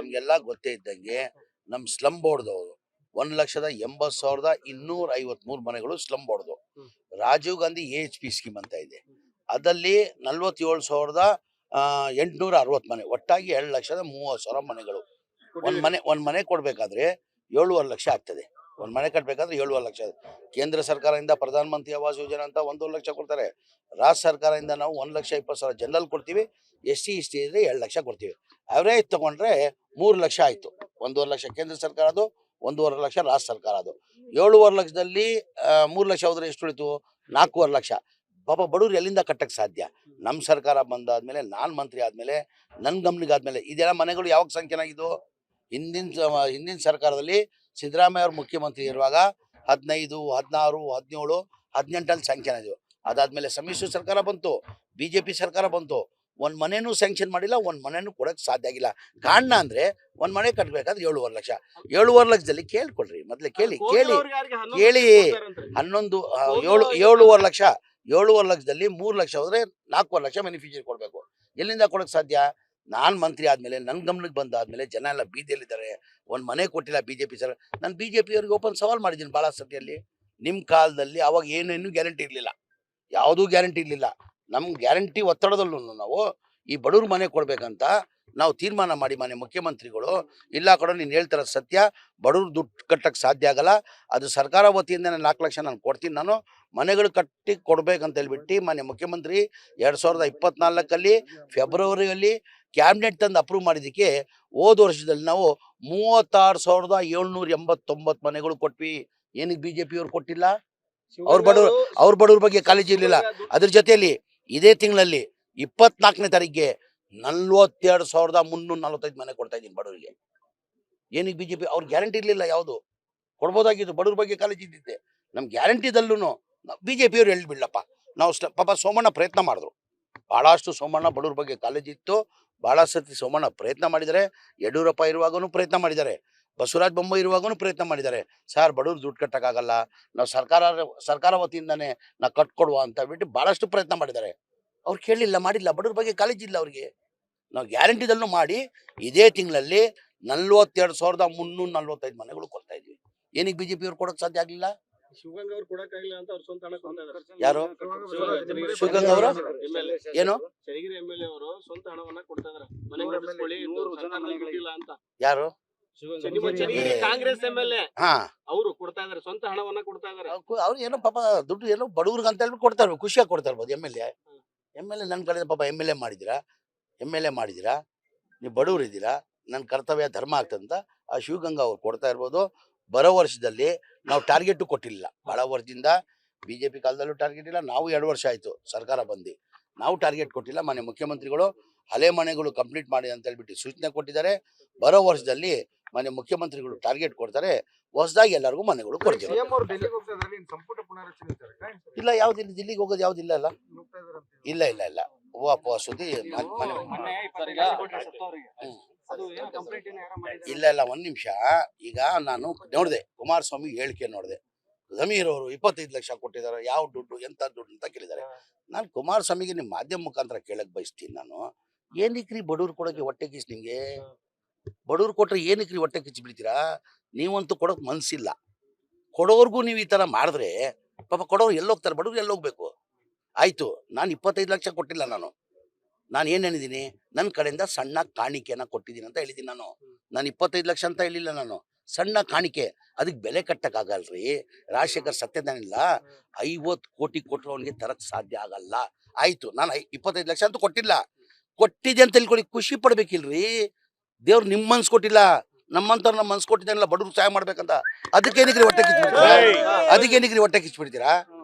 ತಮಗೆಲ್ಲ ಗೊತ್ತೇ ಇದ್ದಂಗೆ ನಮ್ಮ ಸ್ಲಮ್ ಬೋರ್ಡ್ದವರು 1,80,253 ಮನೆಗಳು ಸ್ಲಮ್ ಬೋರ್ಡ್ದು. ರಾಜೀವ್ ಗಾಂಧಿ AHP ಸ್ಕೀಮ್ ಅಂತ ಇದೆ, ಅದಲ್ಲಿ 47,860 ಮನೆ, ಒಟ್ಟಾಗಿ 2,30,000 ಮನೆಗಳು. ಒಂದ್ ಮನೆ ಕೊಡ್ಬೇಕಾದ್ರೆ 7.5 ಲಕ್ಷ ಆಗ್ತದೆ. ಒಂದ್ ಮನೆ ಕಟ್ಬೇಕಾದ್ರೆ 7.5 ಲಕ್ಷ. ಕೇಂದ್ರ ಸರ್ಕಾರದಿಂದ ಪ್ರಧಾನ ಮಂತ್ರಿ ಆವಾಸ್ ಯೋಜನೆ ಅಂತ 1 ಲಕ್ಷ ಕೊಡ್ತಾರೆ. ರಾಜ್ಯ ಸರ್ಕಾರದಿಂದ ನಾವು 1,20,000 ಜನರಲ್ ಕೊಡ್ತೀವಿ. SC ST ಇದ್ರೆ 2 ಲಕ್ಷ ಕೊಡ್ತೀವಿ. ಅವರೇಜ್ ತಗೊಂಡ್ರೆ 3 ಲಕ್ಷ ಆಯ್ತು. 1.5 ಲಕ್ಷ ಕೇಂದ್ರ ಸರ್ಕಾರದ್ದು, 1.5 ಲಕ್ಷ ರಾಜ್ಯ ಸರ್ಕಾರ. ಅದು 7.5 ಲಕ್ಷದಲ್ಲಿ 3 ಲಕ್ಷ ಹೋದ್ರೆ ಎಷ್ಟು ಉಳಿತು? 4.5 ಲಕ್ಷ. ಪಾಪ ಬಡವ್ರು ಎಲ್ಲಿಂದ ಕಟ್ಟಕ್ಕೆ ಸಾಧ್ಯ? ನಮ್ಮ ಸರ್ಕಾರ ಬಂದಾದ್ಮೇಲೆ, ನಾನು ಮಂತ್ರಿ ಆದ್ಮೇಲೆ, ನನ್ನ ಗಮನಿಗಾದ್ಮೇಲೆ ಇದೆಲ್ಲ ಮನೆಗಳು ಯಾವಾಗ ಸಂಖ್ಯೆ ಆಗಿದ್ದು? ಹಿಂದಿನ ಸರ್ಕಾರದಲ್ಲಿ ಸಿದ್ದರಾಮಯ್ಯ ಅವರು ಮುಖ್ಯಮಂತ್ರಿ ಇರುವಾಗ 15, 16, 17, 18 ಸಂಖ್ಯೆ ಆಗಿದ್ವು. ಅದಾದ್ಮೇಲೆ ಸಮ್ಮಿಶ್ರ ಸರ್ಕಾರ ಬಂತು, BJP ಸರ್ಕಾರ ಬಂತು. ಒಂದ್ ಮನೆನೂ ಸ್ಯಾಂಕ್ಷನ್ ಮಾಡಿಲ್ಲ, ಒಂದ್ ಮನೆನೂ ಕೊಡಕ್ ಸಾಧ್ಯ ಆಗಿಲ್ಲ. ಕಾರಣ ಅಂದ್ರೆ ಒಂದ್ ಮನೆ ಕಟ್ಬೇಕಾದ್ರೆ 7.5 ಲಕ್ಷ. 7.5 ಲಕ್ಷದಲ್ಲಿ ಕೇಳ್ಕೊಳ್ರಿ, ಮೊದ್ಲೇ ಕೇಳಿ 7.5 ಲಕ್ಷ. 7.5 ಲಕ್ಷದಲ್ಲಿ 3 ಲಕ್ಷ ಹೋದ್ರೆ 4.5 ಲಕ್ಷ ಬೆನಿಫಿಷಿಯರಿ ಕೊಡ್ಬೇಕು. ಎಲ್ಲಿಂದ ಕೊಡಕ್ ಸಾಧ್ಯ? ನಾನ್ ಮಂತ್ರಿ ಆದ್ಮೇಲೆ, ನನ್ ಗಮನಕ್ಕೆ ಬಂದಾದ್ಮೇಲೆ ಜನ ಎಲ್ಲ ಬೀದಿಯಲ್ಲಿದ್ದಾರೆ. ಒಂದ್ ಮನೆ ಕೊಟ್ಟಿಲ್ಲ BJP ಸರ್. ನಾನು BJP ಅವ್ರಿಗೆ ಓಪನ್ ಸವಾಲ್ ಮಾಡಿದ್ದೀನಿ ಬಹಳ ಸತಿಯಲ್ಲಿ. ನಿಮ್ ಕಾಲದಲ್ಲಿ ಅವಾಗ ಏನೇನು ಗ್ಯಾರಂಟಿ ಇರ್ಲಿಲ್ಲ, ಯಾವುದೂ ಗ್ಯಾರಂಟಿ ಇರ್ಲಿಲ್ಲ. ನಮ್ ಗ್ಯಾರಂಟಿ ಒತ್ತಡದಲ್ಲೂ ನಾವು ಈ ಬಡವ್ರ ಮನೆ ಕೊಡ್ಬೇಕಂತ ನಾವು ತೀರ್ಮಾನ ಮಾಡಿ ಮಾನ್ಯ ಮುಖ್ಯಮಂತ್ರಿಗಳು, ಇಲ್ಲ ಕಡೆ ನೀನು ಹೇಳ್ತಾರ ಸತ್ಯ, ಬಡವ್ರು ದುಡ್ಡು ಕಟ್ಟಕ್ಕೆ ಸಾಧ್ಯ ಆಗಲ್ಲ, ಅದು ಸರ್ಕಾರ ವತಿಯಿಂದ 4 ಲಕ್ಷ ನಾನು ಕೊಡ್ತೀನಿ, ನಾನು ಮನೆಗಳು ಕಟ್ಟಿ ಕೊಡ್ಬೇಕಂತ ಹೇಳ್ಬಿಟ್ಟು ಮಾನ್ಯ ಮುಖ್ಯಮಂತ್ರಿ 2024 ಫೆಬ್ರವರಿಯಲ್ಲಿ ಕ್ಯಾಬಿನೆಟ್ ತಂದು ಅಪ್ರೂವ್ ಮಾಡಿದ್ದಕ್ಕೆ ಹೋದ ವರ್ಷದಲ್ಲಿ ನಾವು 36,789 ಮನೆಗಳು ಕೊಟ್ವಿ. ಏನಕ್ಕೆ BJP ಅವ್ರು ಕೊಟ್ಟಿಲ್ಲ? ಅವ್ರ ಬಡವ್ರ ಬಗ್ಗೆ ಕಾಳಜಿ ಇರಲಿಲ್ಲ. ಅದ್ರ ಜೊತೆಯಲ್ಲಿ ಇದೇ ತಿಂಗಳಲ್ಲಿ 24ನೇ ತಾರೀಕಿಗೆ 42,345 ಮನೆ ಕೊಡ್ತಾ ಇದ್ದೀನಿ ಬಡವರಿಗೆ. ಏನಕ್ಕೆ BJP ಅವ್ರ ಗ್ಯಾರಂಟಿ ಇರ್ಲಿಲ್ಲ, ಯಾವುದು ಕೊಡ್ಬೋದಾಗಿತ್ತು, ಬಡವ್ರ ಬಗ್ಗೆ ಕಾಳಜಿ ಇದ್ದಿದ್ದೆ. ನಮ್ ಗ್ಯಾರಂಟಿದಲ್ಲೂ BJP ಅವ್ರು ಹೇಳ್ಬಿಡ್ಲಪ್ಪ. ನಾವು ಪಾಪ ಸೋಮಣ್ಣ ಪ್ರಯತ್ನ ಮಾಡಿದ್ರು, ಬಹಳಷ್ಟು ಸೋಮಣ್ಣ ಬಡವ್ರ ಬಗ್ಗೆ ಕಾಳಜಿ ಇತ್ತು. ಬಹಳ ಸತಿ ಸೋಮಣ್ಣ ಪ್ರಯತ್ನ ಮಾಡಿದ್ದಾರೆ. ಯಡಿಯೂರಪ್ಪ ಇರುವಾಗೂ ಪ್ರಯತ್ನ ಮಾಡಿದ್ದಾರೆ, ಬಸವರಾಜ ಬೊಮ್ಮಾಯಿ ಇರುವಾಗೂ ಪ್ರಯತ್ನ ಮಾಡಿದ್ದಾರೆ. ಸರ್ ಬಡವ್ರು ದುಡ್ಡು ಕಟ್ಟಕ್ಕಾಗಲ್ಲ, ನಾವು ಸರ್ಕಾರ ವತಿಯಿಂದಾನೆ ನಾವು ಕಟ್ಕೊಡುವ ಅಂತ ಬಿಟ್ಟು ಬಹಳಷ್ಟು ಪ್ರಯತ್ನ ಮಾಡಿದ್ದಾರೆ. ಅವ್ರು ಕೇಳಲಿಲ್ಲ, ಮಾಡಿಲ್ಲ, ಬಡವ್ರ ಬಗ್ಗೆ ಕಾಳಜಿ ಇಲ್ಲ ಅವ್ರಿಗೆ. ನಾವು ಗ್ಯಾರಂಟಿದಲ್ಲೂ ಮಾಡಿ ಇದೇ ತಿಂಗಳಲ್ಲಿ 42,345 ಮನೆಗಳು ಕೊಡ್ತಾ ಇದ್ವಿ. ಏನಕ್ಕೆ BJP ಅವ್ರು ಕೊಡಕ್ ಸಾಧ್ಯ ಆಗ್ಲಿಲ್ಲ? ಶಿವಗಂಗಾ ಅವ್ರು ಕೊಡಕ್ಕಾಗಿಲ್ಲ ಅಂತ ಅವ್ರು ಸ್ವಂತ ಹಣ ಕೊಡ್ತಾ ಇದ್ದಾರೆ. ಯಾರು ಶಿವಗಂಗಾ ಅವರು? ಏನು ಚನ್ನಗಿರಿ MLA ಅವರು ಸ್ವಂತ ಹಣವನ್ನ ಕೊಡ್ತಾ ಇದ್ದಾರೆ ಮನೆ ಕಟ್ಟಿಸ್ಕೊಳ್ಳಿ ಅಂತ. ಯಾರು? ಚನ್ನಗಿರಿ ಕಾಂಗ್ರೆಸ್ MLA ಅವರು ಕೊಡ್ತಾ ಇದ್ದಾರೆ, ಸ್ವಂತ ಹಣವನ್ನ ಕೊಡ್ತಾ ಇದ್ದಾರೆ. ಅವ್ರು ಏನೋ ಪಾಪ ದುಡ್ಡು ಏನೋ ಬಡವ್ರಿಗೆ ಅಂತ ಹೇಳ್ಬಿಟ್ಟು ಕೊಡ್ತಾ ಇರ್ಬೋದು, ಖುಷಿಯಾಗಿ ಕೊಡ್ತಾ ಇರ್ಬೋದು. MLA ನನ್ನ ಕಡೆ ಪಾಪ MLA ಮಾಡಿದಿರಾ, ನೀವು ಬಡವ್ರು ಇದ್ದೀರಾ, ನನ್ನ ಕರ್ತವ್ಯ ಧರ್ಮ ಆಗ್ತದಂತ ಆ ಶಿವಗಂಗಾ ಅವ್ರು ಕೊಡ್ತಾ ಇರ್ಬೋದು. ಬರೋ ವರ್ಷದಲ್ಲಿ ನಾವು ಟಾರ್ಗೆಟ್ ಕೊಟ್ಟಿಲ್ಲ, ಬಹಳ ವರ್ಷದಿಂದ BJP ಕಾಲದಲ್ಲೂ ಟಾರ್ಗೆಟ್ ಇಲ್ಲ. ನಾವು 2 ವರ್ಷ ಆಯ್ತು ಸರ್ಕಾರ ಬಂದು, ನಾವು ಟಾರ್ಗೆಟ್ ಕೊಟ್ಟಿಲ್ಲ. ಮಾನ್ಯ ಮುಖ್ಯಮಂತ್ರಿಗಳು ಹಳೆ ಮನೆಗಳು ಕಂಪ್ಲೀಟ್ ಮಾಡಿ ಅಂತ ಹೇಳ್ಬಿಟ್ಟು ಸೂಚನೆ ಕೊಟ್ಟಿದ್ದಾರೆ. ಬರೋ ವರ್ಷದಲ್ಲಿ ಮಾನ್ಯ ಮುಖ್ಯಮಂತ್ರಿಗಳು ಟಾರ್ಗೆಟ್ ಕೊಡ್ತಾರೆ, ಹೊಸದಾಗಿ ಎಲ್ಲರಿಗೂ ಮನೆಗಳು ಕೊಡ್ತೀವಿ. ಇಲ್ಲ, ಯಾವ್ದಿಲ್ಲ, ದಿಲ್ಲಿಗೆ ಹೋಗೋದು ಯಾವ್ದಿಲ್ಲ ಅಲ್ಲ. ಇಲ್ಲ ಸುದ್ದಿ ಇಲ್ಲ. ಒಂದ್ ನಿಮಿಷ, ಈಗ ನಾನು ನೋಡಿದೆ ಕುಮಾರಸ್ವಾಮಿ ಹೇಳಿಕೆ ನೋಡಿದೆ. ಜಮೀರ್ ಅವರು 25 ಲಕ್ಷ ಕೊಟ್ಟಿದ್ದಾರೆ, ಯಾವ ದುಡ್ಡು, ಎಂತ ದುಡ್ಡು ಅಂತ ಕೇಳಿದ್ದಾರೆ. ನಾನು ಕುಮಾರಸ್ವಾಮಿಗೆ ನಿಮ್ಮ ಮಾಧ್ಯಮ ಮುಖಾಂತರ ಕೇಳಕ್ ಬಯಸ್ತೀನಿ, ನಾನು ಏನಕ್ರಿ ಬಡವ್ರು ಕೊಡೋಕೆ ಹೊಟ್ಟೆ ಕಿಚ್ಚು? ನಿಮ್ಗೆ ಬಡವ್ರು ಕೊಟ್ರೆ ಏನಕ್ರಿ ಹೊಟ್ಟೆ ಕಿಚ್ಚು ಬಿಡ್ತೀರಾ? ನೀವಂತೂ ಕೊಡೋಕ್ ಮನ್ಸಿಲ್ಲ. ಕೊಡೋರ್ಗೂ ನೀವು ಈ ತರ ಮಾಡಿದ್ರೆ ಪಾಪ ಕೊಡೋರು ಎಲ್ಲೋಗ್ತಾರೆ, ಬಡವ್ರು ಎಲ್ಲೋಗ್ಬೇಕು? ಆಯ್ತು, ನಾನು 25 ಲಕ್ಷ ಕೊಟ್ಟಿಲ್ಲ. ನಾನು ಏನ್ ಹೇಳಿದೀನಿ, ನನ್ನ ಕಡೆಯಿಂದ ಸಣ್ಣ ಕಾಣಿಕೆಯನ್ನ ಕೊಟ್ಟಿದ್ದೀನಿ ಅಂತ ಹೇಳಿದ್ದೀನಿ. ನಾನು 25 ಲಕ್ಷ ಅಂತ ಹೇಳಿಲ್ಲ, ನಾನು ಸಣ್ಣ ಕಾಣಿಕೆ. ಅದಕ್ಕೆ ಬೆಲೆ ಕಟ್ಟಕ್ಕಾಗಲ್ರಿ. ರಾಜಶೇಖರ್ ಸತ್ಯದಾನಿಲ್ಲ, 50 ಕೋಟಿ ಕೊಟ್ಟರು ಅವನಿಗೆ ತರಕ್ ಸಾಧ್ಯ ಆಗಲ್ಲ. ಆಯ್ತು, ನಾನು 25 ಲಕ್ಷ ಅಂತ ಕೊಟ್ಟಿದೆ ಅಂತ ತಿಳ್ಕೊಳ್ಳಿ, ಖುಷಿ ಪಡ್ಬೇಕಿಲ್ರಿ. ದೇವ್ರು ನಿಮ್ಮ ಮನ್ಸು ಕೊಟ್ಟಿಲ್ಲ, ನಮ್ಮಂತವ್ರು ನಮ್ಮ ಮನ್ಸು ಕೊಟ್ಟಿದ್ದಾನಿಲ್ಲ ಬಡವ್ರು ಸಹಾಯ ಮಾಡ್ಬೇಕಂತ. ಅದಕ್ಕೇನಿಗ್ರಿ ಹೊಟ್ಟೆ ಕಿಚ್ಬಿಡ್ತೀರಾ?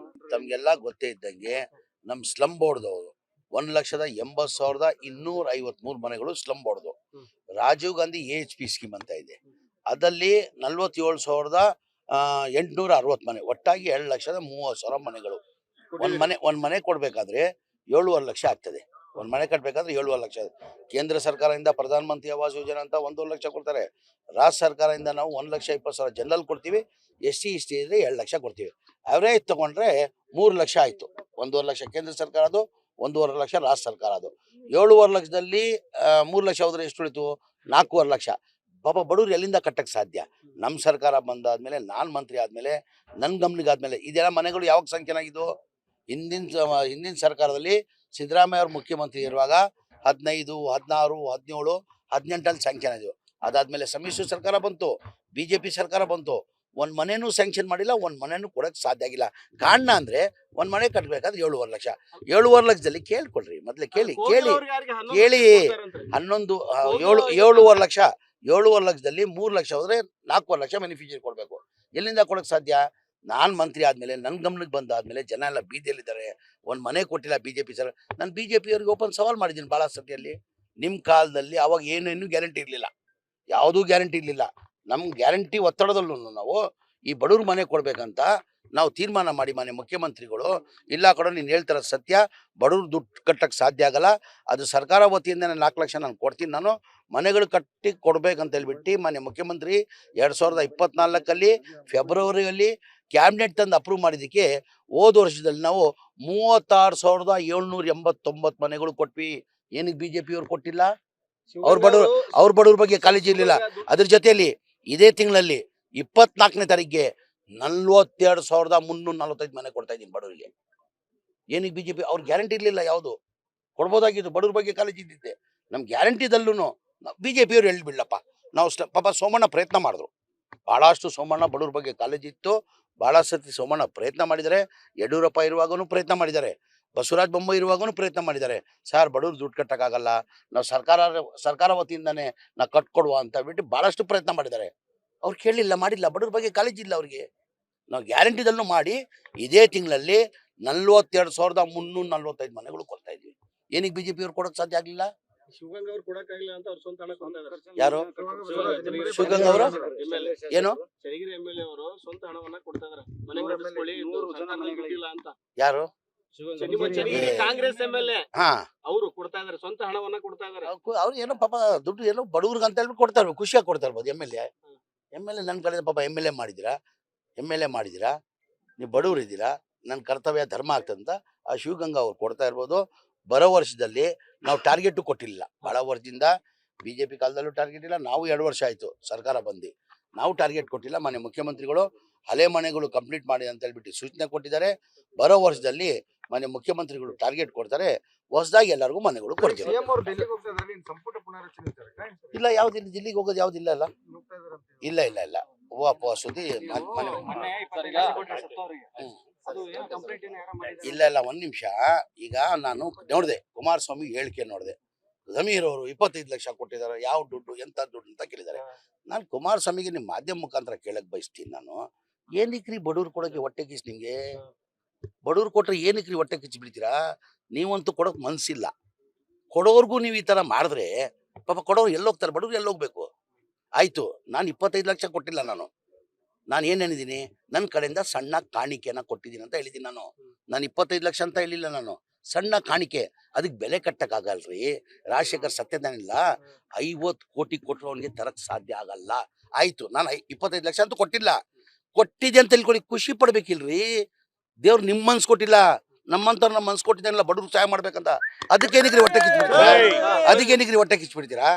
ತಮ್ಗೆಲ್ಲ ಗೊತ್ತೇ ಇದ್ದಂಗೆ ನಮ್ ಸ್ಲಮ್ ಬೋರ್ಡ್ದವರು 1,80,253 ಮನೆಗಳು ಸ್ಲಮ್ ಬೋರ್ಡ್ದು. ರಾಜೀವ್ ಗಾಂಧಿ AHP ಸ್ಕೀಮ್ ಅಂತ ಇದೆ, ಅದಲ್ಲಿ 47,860 ಮನೆ, ಒಟ್ಟಾಗಿ 2,30,000 ಮನೆಗಳು. ಒಂದ್ ಮನೆ ಕೊಡ್ಬೇಕಾದ್ರೆ 7.5 ಲಕ್ಷ ಆಗ್ತದೆ. ಒಂದ್ ಮನೆ ಕಟ್ಬೇಕಾದ್ರೆ 7.5 ಲಕ್ಷ. ಕೇಂದ್ರ ಸರ್ಕಾರದಿಂದ ಪ್ರಧಾನ ಮಂತ್ರಿ ಆವಾಸ್ ಯೋಜನೆ ಅಂತ 1 ಲಕ್ಷ ಕೊಡ್ತಾರೆ. ರಾಜ್ಯ ಸರ್ಕಾರದಿಂದ ನಾವು 1,20,000 ಜನರಲ್ ಕೊಡ್ತೀವಿ. SC ST ಇದ್ರೆ 2 ಲಕ್ಷ ಕೊಡ್ತೀವಿ. ಅವರೇಜ್ ತಗೊಂಡ್ರೆ 3 ಲಕ್ಷ ಆಯ್ತು. 1.5 ಲಕ್ಷ ಕೇಂದ್ರ ಸರ್ಕಾರದ್ದು, 1.5 ಲಕ್ಷ ರಾಜ್ಯ ಸರ್ಕಾರ. ಅದು 7.5 ಲಕ್ಷದಲ್ಲಿ 3 ಲಕ್ಷ ಹೋದ್ರೆ ಎಷ್ಟು ಉಳಿತು? 4.5 ಲಕ್ಷ. ಪಾಪ ಬಡವ್ರು ಎಲ್ಲಿಂದ ಕಟ್ಟಕ್ಕೆ ಸಾಧ್ಯ? ನಮ್ಮ ಸರ್ಕಾರ ಬಂದಾದ್ಮೇಲೆ, ನಾನು ಮಂತ್ರಿ ಆದಮೇಲೆ, ನನ್ನ ಗಮನಿಗಾದ್ಮೇಲೆ ಇದೆಲ್ಲ ಮನೆಗಳು ಯಾವಾಗ ಸ್ಯಾಂಕ್ಷನ್ ಆಗಿದ್ದು? ಹಿಂದಿನ ಸರ್ಕಾರದಲ್ಲಿ ಸಿದ್ದರಾಮಯ್ಯ ಅವರು ಮುಖ್ಯಮಂತ್ರಿ ಇರುವಾಗ 15, 16, 17, 18 ಸ್ಯಾಂಕ್ಷನ್ ಆಗಿದ್ವು. ಅದಾದ್ಮೇಲೆ ಸಮ್ಮಿಶ್ರ ಸರ್ಕಾರ ಬಂತು, BJP ಸರ್ಕಾರ ಬಂತು, ಒಂದು ಮನೆನೂ ಸ್ಯಾಂಕ್ಷನ್ ಮಾಡಿಲ್ಲ, ಒಂದು ಮನೆನೂ ಕೊಡಕ್ಕೆ ಸಾಧ್ಯ ಆಗಿಲ್ಲ. ಕಾರಣ ಅಂದರೆ ಒಂದು ಮನೆ ಕಟ್ಟಬೇಕಾದ್ರೆ 7.5 ಲಕ್ಷ. 7.5 ಲಕ್ಷದಲ್ಲಿ ಕೇಳ್ಕೊಳ್ರಿ, ಮೊದಲೇ ಕೇಳಿ 11 7.5 ಲಕ್ಷ. 7.5 ಲಕ್ಷದಲ್ಲಿ 3 ಲಕ್ಷ ಹೋದ್ರೆ 4.5 ಲಕ್ಷ ಬೆನಿಫಿಷರಿ ಕೊಡಬೇಕು. ಎಲ್ಲಿಂದ ಕೊಡಕ್ಕೆ ಸಾಧ್ಯ? ನಾನು ಮಂತ್ರಿ ಆದಮೇಲೆ, ನನ್ನ ಗಮನಕ್ಕೆ ಬಂದಾದ್ಮೇಲೆ ಜನ ಎಲ್ಲ ಬೀದಿಯಲ್ಲಿದ್ದಾರೆ. ಒಂದು ಮನೆ ಕೊಟ್ಟಿಲ್ಲ BJP ಸರ್. ನಾನು BJP ಅವ್ರಿಗೆ ಓಪನ್ ಸವಾಲ್ ಮಾಡಿದ್ದೀನಿ ಭಾಳ ಸತಿಯಲ್ಲಿ. ನಿಮ್ಮ ಕಾಲದಲ್ಲಿ ಅವಾಗ ಏನೇನು ಗ್ಯಾರಂಟಿ ಇರಲಿಲ್ಲ, ಯಾವುದೂ ಗ್ಯಾರಂಟಿ ಇರಲಿಲ್ಲ. ನಮ್ಮ ಗ್ಯಾರಂಟಿ ಒತ್ತಡದಲ್ಲೂ ನಾವು ಈ ಬಡವ್ರ ಮನೆ ಕೊಡಬೇಕಂತ ನಾವು ತೀರ್ಮಾನ ಮಾಡಿ ಮಾನ್ಯ ಮುಖ್ಯಮಂತ್ರಿಗಳು, ಇಲ್ಲ ಕಡೆ ನೀನು ಹೇಳ್ತಾರ ಸತ್ಯ, ಬಡವ್ರು ದುಡ್ಡು ಕಟ್ಟಕ್ಕೆ ಸಾಧ್ಯ ಆಗಲ್ಲ, ಅದು ಸರ್ಕಾರ ವತಿಯಿಂದ 4 ಲಕ್ಷ ನಾನು ಕೊಡ್ತೀನಿ, ನಾನು ಮನೆಗಳು ಕಟ್ಟಿ ಕೊಡ್ಬೇಕಂತ ಹೇಳ್ಬಿಟ್ಟು ಮಾನ್ಯ ಮುಖ್ಯಮಂತ್ರಿ 2024 ಫೆಬ್ರವರಿಯಲ್ಲಿ ಕ್ಯಾಬಿನೆಟ್ ತಂದು ಅಪ್ರೂವ್ ಮಾಡಿದ್ದಕ್ಕೆ ಹೋದ ವರ್ಷದಲ್ಲಿ ನಾವು 36,789 ಮನೆಗಳು ಕೊಟ್ವಿ. ಏನಕ್ಕೆ BJP ಅವ್ರು ಕೊಟ್ಟಿಲ್ಲ? ಅವ್ರ ಬಡವ್ರ ಬಗ್ಗೆ ಕಾಳಜಿ ಇರಲಿಲ್ಲ. ಅದ್ರ ಜೊತೆಯಲ್ಲಿ ಇದೇ ತಿಂಗಳಲ್ಲಿ 24ನೇ ತಾರೀಕಿಗೆ 42,345 ಮನೆ ಕೊಡ್ತಾ ಇದ್ದೀನಿ ಬಡವರಿಗೆ. ಏನಕ್ಕೆ BJP ಅವ್ರ ಗ್ಯಾರಂಟಿ ಇರಲಿಲ್ಲ, ಯಾವುದು ಕೊಡ್ಬೋದಾಗಿತ್ತು, ಬಡವ್ರ ಬಗ್ಗೆ ಕಾಳಜಿ ಇದ್ದಿದ್ದೆ. ನಮ್ಮ ಗ್ಯಾರಂಟಿದಲ್ಲೂ BJP ಅವ್ರು ಹೇಳ್ಬಿಡ್ಲಪ್ಪ. ನಾವು ಪಾಪ ಸೋಮಣ್ಣ ಪ್ರಯತ್ನ ಮಾಡಿದ್ರು, ಭಾಳಷ್ಟು ಸೋಮಣ್ಣ ಬಡವ್ರ ಬಗ್ಗೆ ಕಾಳಜಿ ಇತ್ತು, ಭಾಳ ಸತಿ ಸೋಮಣ್ಣ ಪ್ರಯತ್ನ ಮಾಡಿದ್ದಾರೆ. ಯಡಿಯೂರಪ್ಪ ಇರುವಾಗೂ ಪ್ರಯತ್ನ ಮಾಡಿದ್ದಾರೆ, ಬಸವರಾಜ ಬೊಮ್ಮಾಯಿ ಇರುವಾಗೂ ಪ್ರಯತ್ನ ಮಾಡಿದ್ದಾರೆ. ಸರ್ ಬಡವ್ರು ದುಡ್ಡು ಕಟ್ಟಕ್ಕಾಗಲ್ಲ, ನಾವು ಸರ್ಕಾರ ವತಿಯಿಂದನೇ ನಾವು ಕಟ್ಕೊಡುವ ಅಂತ ಬಿಟ್ಟು ಭಾಳಷ್ಟು ಪ್ರಯತ್ನ ಮಾಡಿದ್ದಾರೆ. ಅವ್ರು ಕೇಳಲಿಲ್ಲ, ಮಾಡಿಲ್ಲ, ಬಡವ್ರ ಬಗ್ಗೆ ಕಾಳಜಿ ಇಲ್ಲ ಅವ್ರಿಗೆ. ನಾವು ಗ್ಯಾರಂಟಿದಲ್ಲೂ ಮಾಡಿ ಇದೇ ತಿಂಗಳಲ್ಲಿ 42,345 ಮನೆಗಳು ಕೊಡ್ತಾ ಇದ್ವಿ. ಏನಕ್ಕೆ BJP ಅವ್ರು ಕೊಡೋಕೆ ಸಾಧ್ಯ ಆಗಲಿಲ್ಲ? ಶಿವಗಂಗಾ ಅವ್ರು ಕೊಡಕ್ಕಾಗಿಲ್ಲ ಅಂತ ಅವ್ರು ಸ್ವಂತ ಹಣ ಕೊಡ್ತಾ ಇದ್ದಾರೆ. ಯಾರು ಶಿವಗಂಗಾ ಅವರು? ಏನು ಚನ್ನಗಿರಿ MLA ಅವರು ಸ್ವಂತ ಹಣವನ್ನ ಕೊಡ್ತಾ ಇದ್ದಾರೆ, ಮನೆ ಕಟ್ಟಿಸ್ಕೊಳ್ಳಿ ಅಂತ. ಯಾರು? ಚನ್ನಗಿರಿ ಕಾಂಗ್ರೆಸ್ MLA ಹಾ, ಅವರು ಕೊಡ್ತಾ ಇದ್ದಾರೆ, ಸ್ವಂತ ಹಣವನ್ನ ಕೊಡ್ತಾ ಇದ್ದಾರೆ. ಅವ್ರು ಏನೋ ಪಾಪ ದುಡ್ಡು ಏನೋ ಬಡವ್ರಿಗೆ ಅಂತ ಹೇಳ್ಬಿಟ್ಟು ಕೊಡ್ತಾ ಇರ್ಬೋದು, ಖುಷಿಯಾಗಿ ಕೊಡ್ತಾ ಇರ್ಬೋದು. MLA ನನ್ನ ಕಡೆ ಪಾಪ MLA ಮಾಡಿದ್ದೀರಾ, ನೀವು ಬಡವ್ರು ಇದ್ದೀರಾ, ನನ್ನ ಕರ್ತವ್ಯ ಧರ್ಮ ಆಗ್ತದಂತ ಆ ಶಿವಗಂಗಾ ಅವ್ರು ಕೊಡ್ತಾ ಇರ್ಬೋದು. ಬರೋ ವರ್ಷದಲ್ಲಿ ನಾವು ಟಾರ್ಗೆಟು ಕೊಟ್ಟಿಲ್ಲ, ಭಾಳ ವರ್ಷದಿಂದ BJP ಕಾಲದಲ್ಲೂ ಟಾರ್ಗೆಟ್ ಇಲ್ಲ, ನಾವು 2 ವರ್ಷ ಆಯಿತು ಸರ್ಕಾರ ಬಂದು, ನಾವು ಟಾರ್ಗೆಟ್ ಕೊಟ್ಟಿಲ್ಲ. ಮಾನ್ಯ ಮುಖ್ಯಮಂತ್ರಿಗಳು ಹಳೆ ಮನೆಗಳು ಕಂಪ್ಲೀಟ್ ಮಾಡಿ ಅಂತ ಹೇಳ್ಬಿಟ್ಟು ಸೂಚನೆ ಕೊಟ್ಟಿದ್ದಾರೆ. ಬರೋ ವರ್ಷದಲ್ಲಿ ಮಾನ್ಯ ಮುಖ್ಯಮಂತ್ರಿಗಳು ಟಾರ್ಗೆಟ್ ಕೊಡ್ತಾರೆ, ಹೊಸದಾಗಿ ಎಲ್ಲರಿಗೂ ಮನೆಗಳು ಕೊಡ್ತೀವಿ. ಇಲ್ಲ, ಯಾವ್ದಿಲ್ಲ, ದಿಲ್ಲಿಗೆ ಹೋಗೋದು ಯಾವುದಿಲ್ಲ ಅಲ್ಲ. ಇಲ್ಲ ಸುದ್ದಿ ಇಲ್ಲ 1 ನಿಮಿಷ. ಈಗ ನಾನು ನೋಡಿದೆ, ಕುಮಾರಸ್ವಾಮಿ ಹೇಳಿಕೆ ನೋಡಿದೆ, ಜಮೀರ್ ಅವರು 25 ಲಕ್ಷ ಕೊಟ್ಟಿದ್ದಾರೆ, ಯಾವ ದುಡ್ಡು, ಎಂತ ದುಡ್ಡು ಅಂತ ಕೇಳಿದ್ದಾರೆ. ನಾನು ಕುಮಾರಸ್ವಾಮಿಗೆ ನಿಮ್ಮ ಮಾಧ್ಯಮ ಮುಖಾಂತರ ಕೇಳಕ್ ಬಯಸ್ತೀನಿ, ನಾನು ಏನಕ್ರಿ ಬಡವ್ರು ಕೊಡೋಕೆ ಹೊಟ್ಟೆ ಕಿಚ್ಚು? ನಿಮಗೆ ಬಡವ್ರು ಕೊಟ್ರೆ ಏನಕ್ರಿ ಹೊಟ್ಟೆ ಕಿಚ್ಚು ಬಿಡ್ತೀರಾ? ನೀವಂತೂ ಕೊಡೋಕೆ ಮನಸ್ಸಿಲ್ಲ, ಕೊಡೋರ್ಗೂ ನೀವು ಈ ಥರ ಮಾಡಿದ್ರೆ ಪಾಪ ಕೊಡೋರು ಎಲ್ಲೋಗ್ತಾರೆ, ಬಡವ್ರು ಎಲ್ಲೋಗ್ಬೇಕು? ಆಯಿತು, ನಾನು 25 ಲಕ್ಷ ಕೊಟ್ಟಿಲ್ಲ, ನಾನು ಏನು ಹೇಳಿದ್ದೀನಿ, ನನ್ನ ಕಡೆಯಿಂದ ಸಣ್ಣ ಕಾಣಿಕೆನ ಕೊಟ್ಟಿದ್ದೀನಿ ಅಂತ ಹೇಳಿದ್ದೀನಿ. ನಾನು 25 ಲಕ್ಷ ಅಂತ ಹೇಳಿಲ್ಲ, ನಾನು ಸಣ್ಣ ಕಾಣಿಕೆ. ಅದಕ್ಕೆ ಬೆಲೆ ಕಟ್ಟಕ್ಕಾಗಲ್ರಿ. ರಾಜಶೇಖರ್ ಸತ್ಯದಾನಿಲ್ಲ, 50 ಕೋಟಿ ಕೊಟ್ಟರು ಅವನಿಗೆ ತರಕ್ಕೆ ಸಾಧ್ಯ ಆಗಲ್ಲ. ಆಯಿತು, ನಾನು 25 ಲಕ್ಷ ಅಂತೂ ಕೊಟ್ಟಿದ್ದೆ ಅಂತ ತಿಳ್ಕೊಳ್ಳಿ, ಖುಷಿ ಪಡ್ಬೇಕಿಲ್ರಿ. ದೇವ್ರು ನಿಮ್ಮ ಮನ್ಸು ಕೊಟ್ಟಿಲ್ಲ, ನಮ್ಮಂತ ನಮ್ಮ ಮನ್ಸು ಕೊಟ್ಟಿದ್ದಾನಿಲ್ಲ ಬಡವ್ರು ಸಹಾಯ ಮಾಡ್ಬೇಕಂತ. ಅದಕ್ಕೇನಿಗ್ರಿ ಹೊಟ್ಟೆ ಕಿಚ್ಬಿಡ್ತೀರಾ?